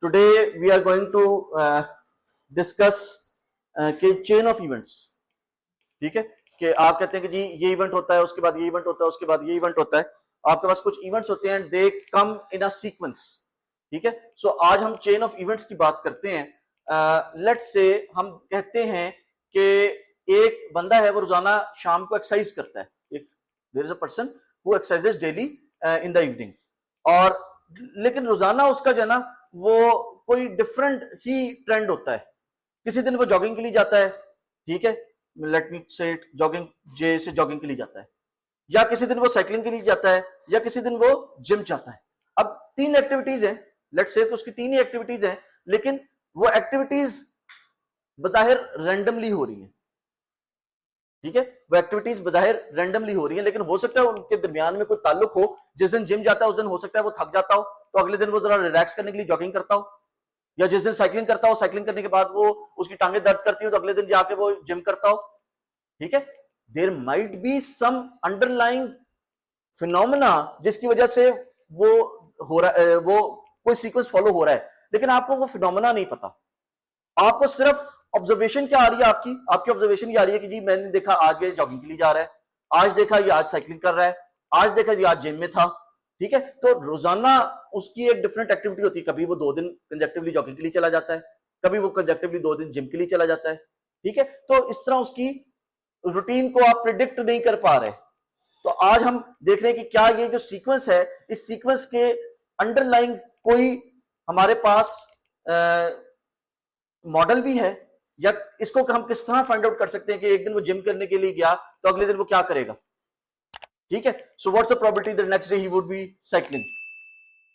Today we are going to discuss कि chain of events, ठीक है, कि आप कहते हैं कि जी ये इवेंट होता है, उसके बाद ये इवेंट होता है, उसके बाद ये इवेंट होता है। आपके पास कुछ इवेंट्स होते हैं, दे कम इन अ सीक्वेंस, ठीक है। सो आज हम चेन ऑफ इवेंट्स की बात करते हैं। लेट्स से हम कहते हैं कि एक बंदा है, वो रोजाना शाम को एक्सरसाइज करता है। एक there is a person who exercises daily in the evening, और लेकिन रोजाना उसका जो है ना वो कोई डिफरेंट ही ट्रेंड होता है। किसी दिन वो जॉगिंग के लिए जाता है, ठीक है, लेट मी से जॉगिंग, जे से जॉगिंग के लिए जाता है, या किसी दिन वो साइकिलिंग के लिए जाता है, या किसी दिन वो जिम जाता है। अब तीन एक्टिविटीज हैं, लेट्स से उसकी तीन ही एक्टिविटीज हैं, लेकिन वो एक्टिविटीज बज़ाहिर रैंडमली हो रही हैं, ठीक है। वो एक्टिविटीज बज़ाहिर रैंडमली हो रही हैं, लेकिन हो सकता है उनके दरमियान में कोई ताल्लुक हो। जिस दिन जिम जाता है उस दिन हो सकता है वो थक जाता हो, तो अगले दिन वो जरा रिलैक्स करने के लिए जॉगिंग करता हो, या जिस दिन साइकिलिंग करता हो, साइकिलिंग करने के बाद वो उसकी टांगे दर्द करती हो, तो अगले दिन जाके वो जिम करता हो, ठीक है। There might be some underlying phenomena जिसकी वजह से वो हो रहा है, वो कोई सीक्वेंस फॉलो हो रहा है, लेकिन आपको वो फिनोमेना नहीं पता। आपको सिर्फ ऑब्जर्वेशन क्या आ रही है, आपकी ऑब्जर्वेशन ये आ रही है कि जी मैंने देखा आज ये जॉगिंग के लिए जा रहा है, आज देखा ये आज साइकिलिंग कर रहा है, आज देखा ये आज जिम में था, ठीक है। तो रोजाना उसकी एक डिफरेंट एक्टिविटी होती है। कभी वो 2 दिन कंजेक्टिवली जॉगिंग के लिए चला जाता है, कभी वो कंजेक्टिवली 2 दिन जिम के लिए चला जाता है, ठीक है। तो इस तरह उसकी रूटीन को आप प्रिडिक्ट नहीं कर पा रहे। तो आज हम देख रहे हैं कि क्या ये जो सीक्वेंस है, इस सीक्वेंस के अंडरलाइंग कोई हमारे पास मॉडल भी है, या इसको हम किस तरह फाइंड आउट कर सकते हैं कि एक दिन वो जिम करने के लिए गया तो अगले दिन वो क्या करेगा, ठीक है। So what's the probability that next day he would be cycling,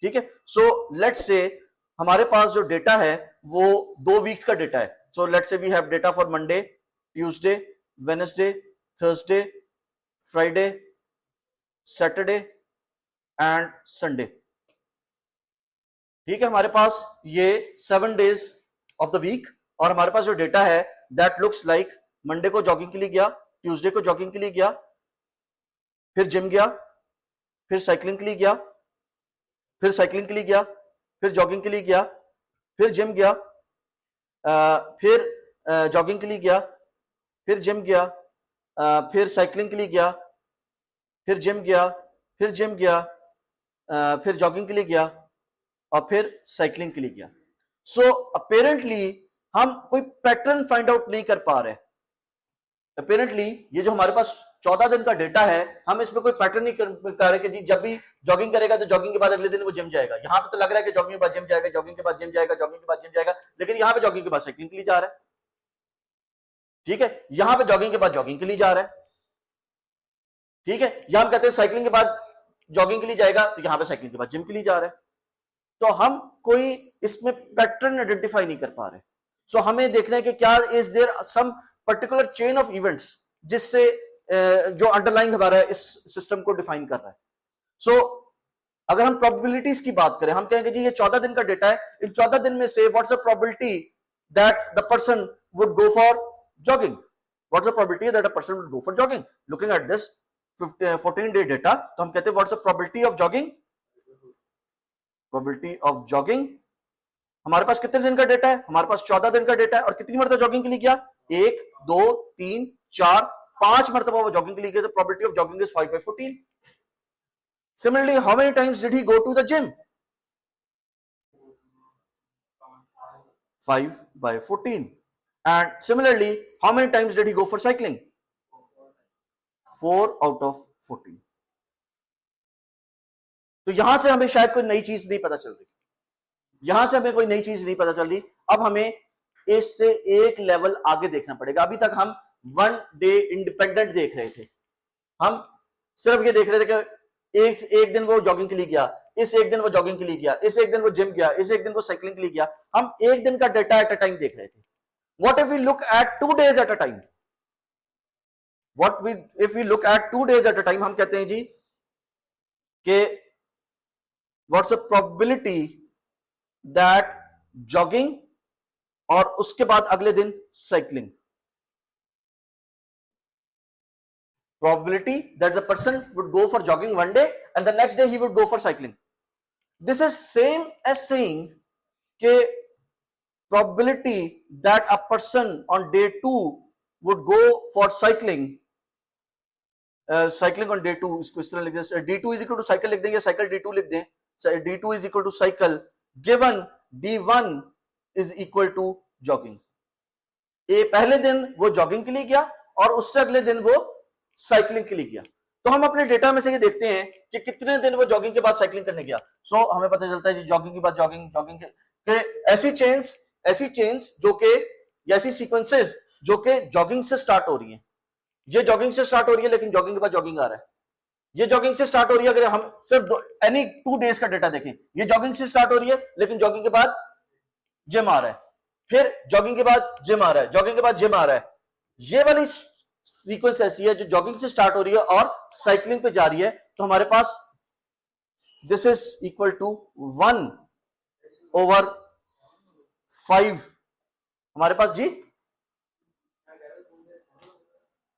ठीक है। सो लेट्स से हमारे पास जो डेटा है वो 2 वीक्स का डेटा है। So let's say we have data for Monday, Tuesday, Wednesday, Thursday, Friday, Saturday and Sunday, ठीक है। हमारे पास ये 7 डेज ऑफ द वीक, और हमारे पास जो डेटा है दैट लुक्स लाइक मंडे को जॉगिंग के लिए गया, ट्यूसडे को जॉगिंग के लिए गया, फिर जिम गया, फिर साइकिलिंग के लिए गया, फिर साइकिलिंग के लिए गया, फिर जॉगिंग के लिए गया, फिर जिम गया, फिर जॉगिंग के लिए गया, फिर जिम गया, फिर साइकिलिंग के लिए गया, फिर जिम गया, फिर जिम गया, फिर जॉगिंग के लिए गया, और फिर साइकिलिंग के लिए गया। सो अपेरेंटली हम कोई पैटर्न फाइंड आउट नहीं कर पा रहे। अपेरेंटली ये जो हमारे पास 14 दिन का डेटा है, हम इसमें कोई पैटर्न नहीं कर रहे कि जी जब भी जॉगिंग करेगा तो जॉगिंग के बाद अगले दिन वो जिम जाएगा। यहां पे तो लग रहा है कि जॉगिंग के बाद जिम जाएगा, जॉगिंग के बाद जिम जाएगा, जॉगिंग के बाद जिम जाएगा, लेकिन यहां पे जॉगिंग के बाद साइकिलिंग के लिए जा रहा है, ठीक है। यहां पे जॉगिंग के बाद जॉगिंग के लिए जा रहा है, ठीक है। यहां हम कहते हैं साइकिलिंग के बाद जॉगिंग के लिए जाएगा, तो यहां पे साइकिलिंग के बाद जिम के लिए जा रहा है। तो हम कोई इसमें पैटर्न आइडेंटिफाई नहीं कर पा रहे। सो हमें देखना है कि क्या is there some particular chain of events जिससे जो अंडरलाइंग हमारा इस सिस्टम को डिफाइन कर रहा है। सो अगर हम प्रोबेबिलिटीज की बात करें, हम कहेंगे जी ये 14 दिन का डेटा है, इन 14 दिन में से what's the probability that the person would go for jogging, what's the probability that a person would go for jogging. Looking at this 14 day data, तो हम कहते हैं what's the probability of jogging, probability of jogging. हमारे पास कितने दिन का data है, हमारे पास 14 दिन का डेटा है, और कितनी मरतबा जॉगिंग के लिए गया, 1 2 3 4 5 मरतबा वो जॉगिंग के लिए गया, तो probability of jogging is 5/14। Similarly how many times did he go to the gym, 5/14। And similarly how many times did he go for cycling, 4 out of 14। तो यहां से हमें शायद कोई नई चीज नहीं पता चल रही, यहां से हमें कोई नई चीज नहीं पता चल रही। अब हमें इससे एक लेवल आगे देखना पड़ेगा। अभी तक हम 1 डे इंडिपेंडेंट देख रहे थे, हम सिर्फ ये देख रहे थे कि एक दिन वो जॉगिंग के लिए गया, इस एक दिन वो जॉगिंग के लिए गया, इस एक दिन वो जिम गया, इस एक दिन वो साइकिलिंग के लिए गया। हम एक दिन का डेटा एट अ टाइम देख रहे थे। What if we look at 2 days at a time, if we look at 2 days at a time, हम कहते हैं जी कि what's the probability that jogging और उसके बाद अगले दिन cycling, probability that the person would go for jogging one day and the next day he would go for cycling. This is same as saying कि probability that a person on day 2 would go for cycling cycling on day 2, इसको इस तरह लिख दें, D2 is equal to cycle लिख दें या cycle D2 लिख दें, D2 is equal to cycle given D1 is equal to jogging. ये पहले दिन वो जॉगिंग के लिए गया और उससे अगले दिन वो साइकिलिंग के लिए गया। तो हम अपने डेटा में से ये देखते हैं कि कितने दिन वो जॉगिंग के बाद साइकिलिंग करने गया। सो हमें पता चलता है जी जॉगिंग के बाद जॉगिंग, जॉगिंग के ऐसी चेन्स जो कि ऐसी सीक्वेंसेस जो कि जॉगिंग से स्टार्ट हो रही हैं। ये जॉगिंग से स्टार्ट हो रही है लेकिन जॉगिंग के बाद जॉगिंग आ रहा है। ये जॉगिंग से स्टार्ट हो रही है, अगर हम सिर्फ एनी 2 डेज का डेटा देखें, ये जॉगिंग से स्टार्ट हो रही है लेकिन जॉगिंग के बाद जिम आ रहा है, फिर जॉगिंग के बाद जिम आ रहा है, जॉगिंग के बाद जिम आ रहा है। ये वाली सीक्वेंस ऐसी है जो जॉगिंग से स्टार्ट हो रही है और साइकिलिंग पे जा रही है। तो हमारे पास दिस इज इक्वल टू 1/5 हमारे पास जी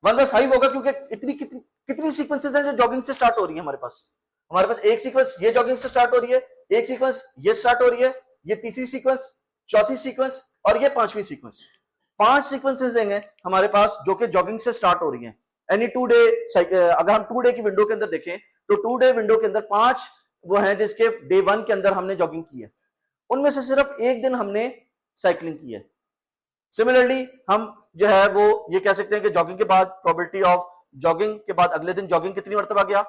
1/5 होगा, क्योंकि कितनी सीक्वेंसेस हैं जो जॉगिंग से स्टार्ट हो रही है। हमारे पास एक सीक्वेंस ये जॉगिंग से स्टार्ट हो रही है, एक सीक्वेंस ये स्टार्ट हो रही है, ये तीसरी सीक्वेंस, चौथी सीक्वेंस और ये पांचवी सीक्वेंस। 5 सीक्वेंसेस देंगे हमारे पास जो कि जॉगिंग से स्टार्ट हो रही हैं। एनी 2 डे, अगर हम 2 डे की विंडो के अंदर देखें तो 2 डे विंडो के अंदर 5 वो हैं जिसके डे 1 के अंदर हमने जॉगिंग की है, उनमें से सिर्फ एक दिन हमने साइकिलिंग की है। सिमिलरली हम जो है वो ये कह सकते हैं कि जॉगिंग के बाद प्रोबेबिलिटी ऑफ जॉगिंग के बाद अगले दिन जॉगिंग कितनी मरतबा गया,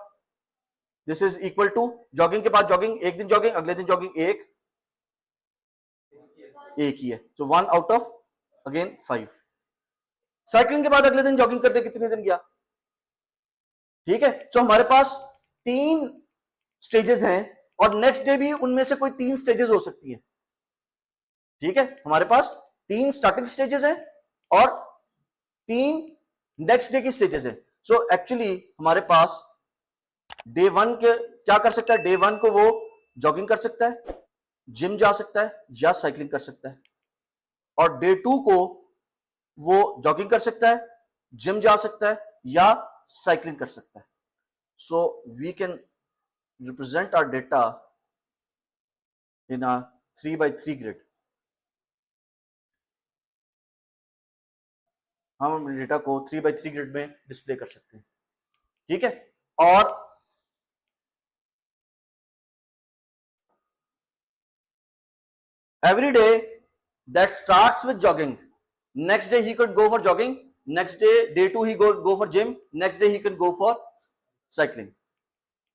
this is equal to jogging के बाद जॉगिंग, एक दिन जॉगिंग, अगले दिन जॉगिंग एक ही है, तो 1 आउट ऑफ अगेन 5। साइकिलिंग के बाद अगले दिन जॉगिंग करने कितने दिन गया, ठीक है। तो हमारे पास 3 स्टेजेस हैं और नेक्स्ट डे भी उनमें से कोई 3 स्टेजेस हो सकती है, ठीक है। हमारे पास 3 स्टार्टिंग स्टेजेस हैं और 3 नेक्स्ट डे की स्टेजेस है। सो एक्चुअली हमारे पास डे 1 के क्या कर सकता है, डे 1 को वो जॉगिंग कर सकता है, जिम जा सकता है या साइकिलिंग कर सकता है, और डे 2 को वो जॉगिंग कर सकता है, जिम जा सकता है या साइकिलिंग कर सकता है। So we can represent our data in a 3x3 grid. हम अपने डेटा को 3x3 ग्रिड में डिस्प्ले कर सकते हैं, ठीक है। और every day that starts with jogging, next day he could go for jogging, next day 2 he go for gym, next day he can go for cycling.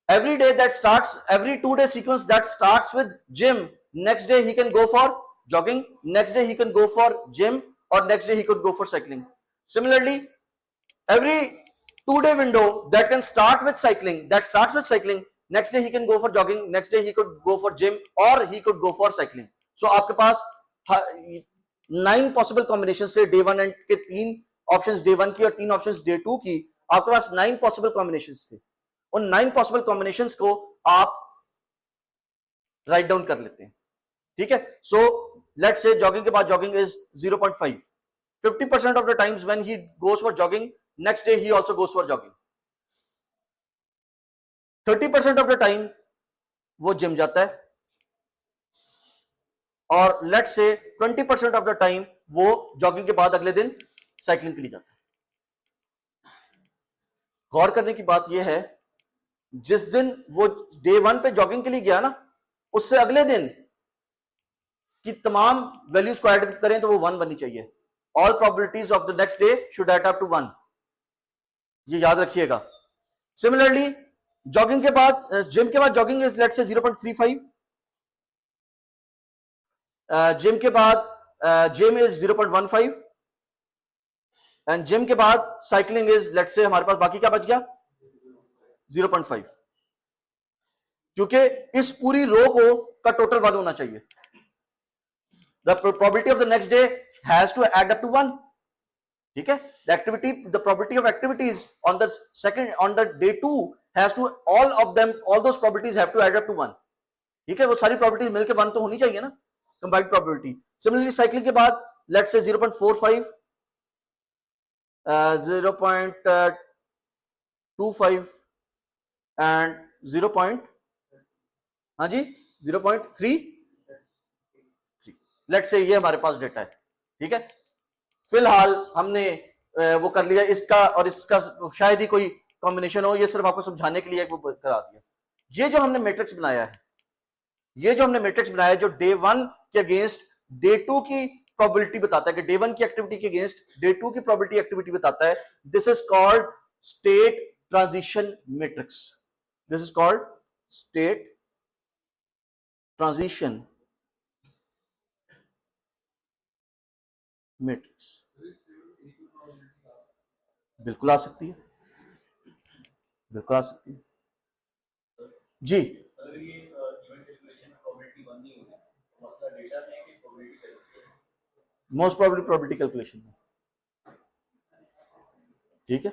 Every day that starts, every 2 day sequence that starts with gym, next day he can go for jogging, next day he can go for gym, or next day he could go for cycling. Similarly, every 2 day window that can start with cycling, next day he can go for jogging, next day he could go for gym, or he could go for cycling. So आपके पास 9 possible combination से day 1 and के 3 options day 1 की और 3 options day 2 की, आपके पास 9 possible combinations थे। उन 9 possible combinations को आप राइट डाउन कर लेते हैं, ठीक है। सो लेट्स से जॉगिंग के बाद jogging is 0.5, 50% of the times when he goes for jogging, next day he also goes for jogging. 30% of the time वो जिम जाता है, और let's say 20% of the time वो जॉगिंग के बाद अगले दिन साइकिलिंग के लिए जाता है। गौर करने की बात यह है, जिस दिन वो डे 1 पे जॉगिंग के लिए गया ना, उससे अगले दिन की तमाम वैल्यूज को ऐड करें तो वो 1 बननी चाहिए। All probabilities of the next day should add up to 1, ये याद रखिएगा। सिमिलरली जॉगिंग के बाद, जिम के बाद jogging is let's say 0.35, gym के बाद जिम इज 0.15, एंड जिम के बाद साइकिलिंग इज लेट्स से हमारे पास बाकी क्या बच गया 0.5, क्योंकि इस पूरी रो को का टोटल 1 होना चाहिए। The probability of the next day has to add up to 1, ठीक है। The activity, the probability of activities on the second, on the day 2 has to, all of them, all those probabilities have to add up to 1, ठीक है। वो सारी probabilities मिलकर 1 तो होनी चाहिए ना, कंबाइंड प्रोबेबिलिटी। सिमिलरली साइकिलिंग के बाद लेट्स से 0.45, 0.25 एंड 0. हाँ जी 0.3, लेट्स से ये हमारे पास डेटा है, ठीक है। फिलहाल हमने वो कर लिया, इसका और इसका शायद ही कोई कॉम्बिनेशन हो, ये सिर्फ आपको समझाने के लिए वो करा दिया। ये जो हमने मैट्रिक्स बनाया है, ये जो हमने मैट्रिक्स बनाया है, जो डे 1 के अगेंस्ट डे 2 की प्रोबेबिलिटी बताता है, कि डे 1 की एक्टिविटी के अगेंस्ट डे 2 की प्रोबेबिलिटी एक्टिविटी बताता है, this is called state transition matrix. This is called state transition matrix. बिल्कुल आ सकती है, बिल्कुल आ सकती है जी। मोस्ट प्रोबेबली प्रोबेबिलिटी कैलकुलेशन में, ठीक है,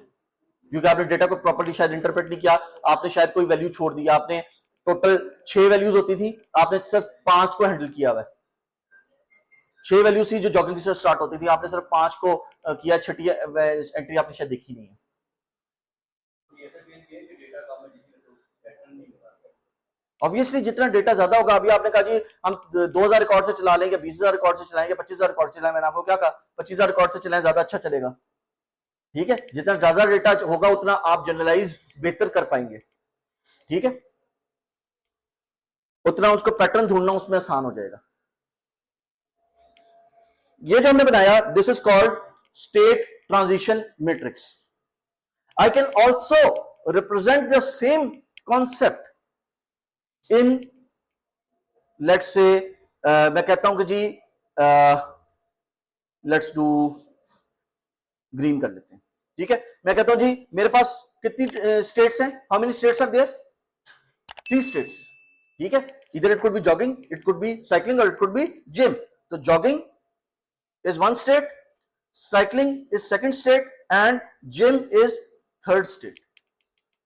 क्योंकि आपने डेटा को प्रॉपर्ली शायद इंटरप्रेट नहीं किया, आपने शायद कोई वैल्यू छोड़ दिया, आपने टोटल 6 वैल्यूज होती थी, आपने सिर्फ 5 को हैंडल किया हुआ है। 6 वैल्यूज थी जो जॉगिंग से स्टार्ट होती थी, आपने सिर्फ 5 को किया, छठी एंट्री आपने शायद देखी नहीं है। ऑब्वियसली जितना डेटा ज्यादा होगा, अभी आपने कहा जी हम 2000 रिकॉर्ड से चला लेंगे, 20,000 रिकॉर्ड से चलाएंगे, 25,000 रिकॉर्ड से चलाएं, मैंने आपको क्या कहा, 25,000 रिकॉर्ड से चलाएं, ज्यादा अच्छा चलेगा, ठीक है। जितना ज्यादा डेटा होगा उतना आप जनरलाइज बेहतर कर पाएंगे, ठीक है, उतना उसको पैटर्न ढूंढना उसमें आसान हो जाएगा। ये जो हमने बनाया, this is called state transition matrix. I can also represent the same concept in, let's say मैं कहता हूं कि जी लेट्स डू ग्रीन कर लेते हैं, ठीक है। मैं कहता हूं जी मेरे पास कितनी स्टेट्स हैं, how many states are there, 3 states, ठीक है। इधर it could be jogging, it could be cycling और इट कुड बी जिम। तो jogging is 1 state, cycling is 2nd state and gym is 3rd state.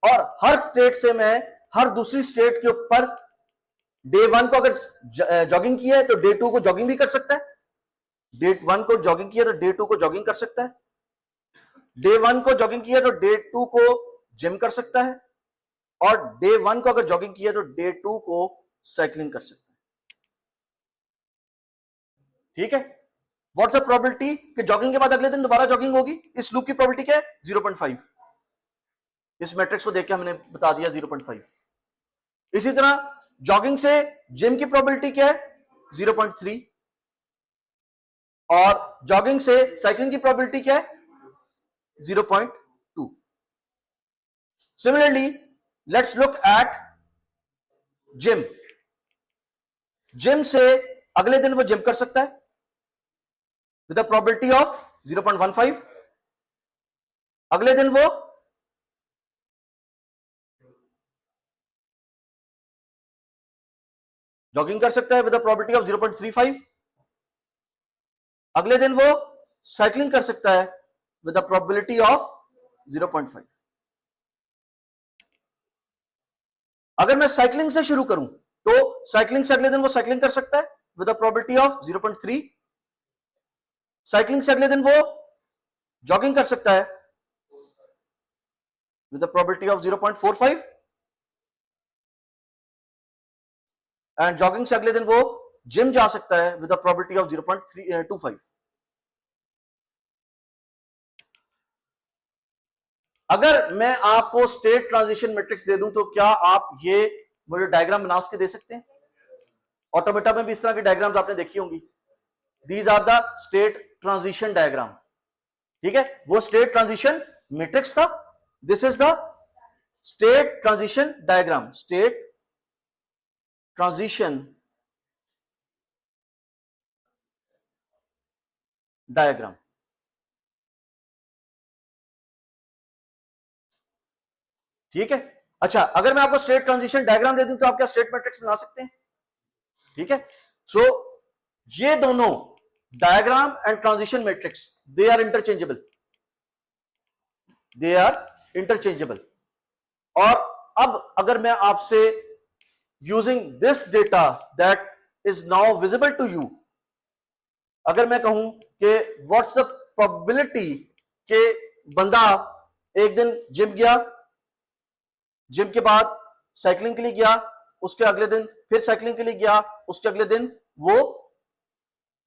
और हर state से मैं हर दूसरी स्टेट के ऊपर डे 1 को अगर जॉगिंग किया है तो डे 2 को जॉगिंग भी कर सकता है, डे 1 को जॉगिंग किया तो डे 2 को जॉगिंग कर सकता है, डे 1 को जॉगिंग किया तो डे 2 को जिम कर सकता है, और डे 1 को अगर जॉगिंग किया तो डे 2 को साइकिलिंग कर सकता है, ठीक है। व्हाट्स द प्रोबेबिलिटी कि जॉगिंग के बाद अगले दिन दोबारा जॉगिंग होगी, इस लूप की प्रोबेबिलिटी क्या है, 0.5। इस मैट्रिक्स को देख के हमने बता दिया 0.5। इसी तरह जॉगिंग से जिम की प्रोबेबिलिटी क्या है, 0.3, और जॉगिंग से साइकिलिंग की प्रोबेबिलिटी क्या है, 0.2। Similarly let's look at gym. Gym से अगले दिन वो जिम कर सकता है विद द प्रोबेबिलिटी ऑफ 0.15, अगले दिन वो जॉगिंग कर सकता है विद द प्रोबेबिलिटी ऑफ 0.35, अगले दिन वो साइकिलिंग कर सकता है विद द प्रोबेबिलिटी ऑफ 0.5। अगर मैं साइकिलिंग से शुरू करूं तो साइकिलिंग से अगले दिन वो साइकिलिंग कर सकता है with the probability of 0.3, cycling से अगले दिन वो जॉगिंग कर सकता है with the probability of 0.45, and jogging से अगले दिन वो जिम जा सकता है विद द प्रोबेबिलिटी ऑफ 0.25। अगर मैं आपको स्टेट ट्रांजिशन मैट्रिक्स दे दूं तो क्या आप ये मुझे डायग्राम बना के दे सकते हैं? ऑटोमेटा में भी इस तरह की डायग्राम्स आपने देखी होंगी। These are the state transition diagram, ठीक है, वो स्टेट ट्रांजिशन मैट्रिक्स था। This is the state transition diagram, state transition diagram, ठीक है। अच्छा, अगर मैं आपको स्टेट ट्रांजिशन डायग्राम दे दूं तो आप क्या स्टेट मैट्रिक्स बना सकते हैं? ठीक है। सो ये दोनों diagram and transition matrix they are interchangeable, they are interchangeable. और अब अगर मैं आपसे using this data that is now visible to you, अगर मैं कहूं कि व्हाट्स द प्रोबेबिलिटी के बंदा एक दिन जिम गया, जिम के बाद साइकिलिंग के लिए गया, उसके अगले दिन फिर साइकिलिंग के लिए गया, उसके अगले दिन वो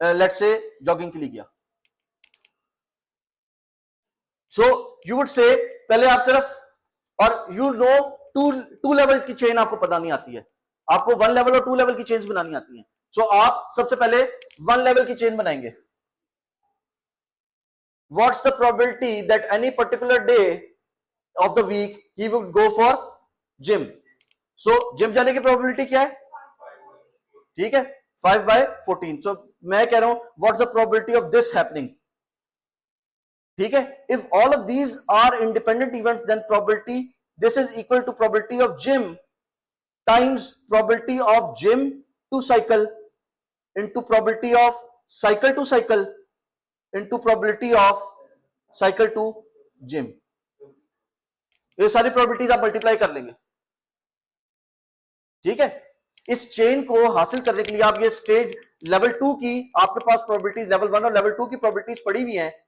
लेट्स से जॉगिंग के लिए गया। सो यू वुड से पहले आप सिर्फ, और यू नो टू लेवल की चेन आपको पता नहीं आती है, आपको 1 लेवल और 2 लेवल की चेन्स बनानी आती है। सो आप सबसे पहले 1 लेवल की चेन बनाएंगे। What's the probability that any particular day of the week he would go for gym. So gym जाने की प्रोबेबिलिटी क्या है? ठीक है, 5/14। सो मैं कह रहा हूं what's the probability of this happening. ठीक है, if all of these are independent events then probability this is equal to probability of gym times probability of gym to cycle into probability of cycle to cycle into probability of cycle to gym। ये सारी probabilities आप multiply कर लेंगे। ठीक है, इस chain को हासिल करने के लिए आप ये स्टेज लेवल 2 की आपके पास प्रोबेबिलिटीज लेवल 1 और लेवल 2 की प्रोबेबिलिटीज पड़ी हुई हैं।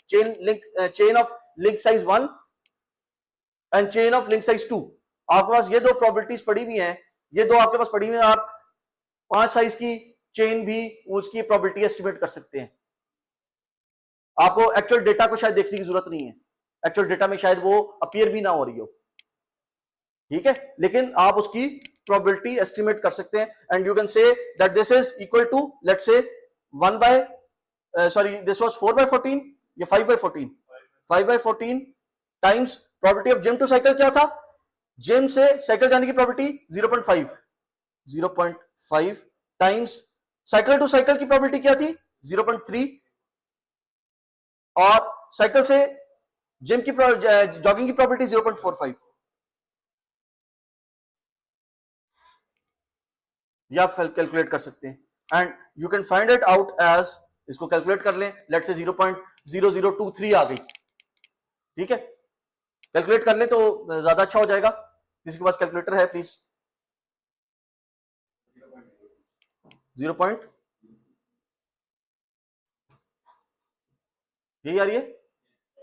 Chain of link size 1 and chain of link size 2, आपके पास ये दो प्रोबेबिलिटीज पड़ी हुई हैं, ये दो आपके पास पड़ी हुई हैं। आप 5 साइज की चेन भी उसकी प्रोबेबिलिटी एस्टिमेट कर सकते हैं। आपको एक्चुअल डेटा को शायद देखने की जरूरत नहीं है, एक्चुअल डेटा में शायद वो अपीयर भी ना हो रही हो। ठीक है, लेकिन आप उसकी प्रोबेबिलिटी एस्टिमेट कर सकते हैं and you can say that this is equal to let's say this was 4/14, ये 5/14, 5/14 times probability of gym to cycle क्या था? जिम से साइकिल जाने की probability 0.5 times cycle to cycle की प्रोबेबिलिटी क्या थी? 0.3, और साइकिल से जिम की जॉगिंग की प्रोबेबिलिटी 0.45। ये आप कैलकुलेट कर सकते हैं and you can find it out as, इसको कैलकुलेट कर लें, लेट्स से 0.0023 आ गई। ठीक है, कैलकुलेट कर लें तो ज्यादा अच्छा हो जाएगा। किसी के पास कैलकुलेटर है प्लीज? 0. यही आ रही है।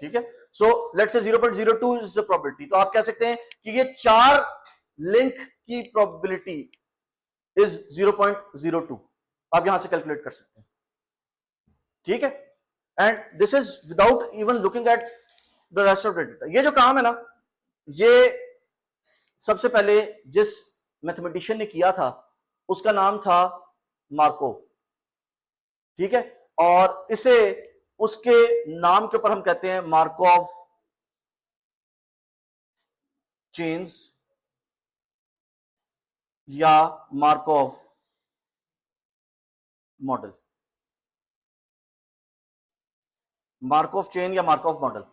ठीक है, सो लेट्स से 0.02 इज द प्रोबेबिलिटी। तो आप कह सकते हैं कि ये 4 लिंक की प्रोबेबिलिटी इज 0.02। आप यहां से कैलकुलेट कर सकते हैं। ठीक है, and this is without even looking at the rest of the data. ये जो काम है ना, ये सबसे पहले जिस मैथमेटिशियन ने किया था उसका नाम था मार्कोव। ठीक है, और इसे उसके नाम के ऊपर हम कहते हैं मार्कोव चेन्स या मार्कोव मॉडल। मार्कोव चेन या मार्कोव मॉडल।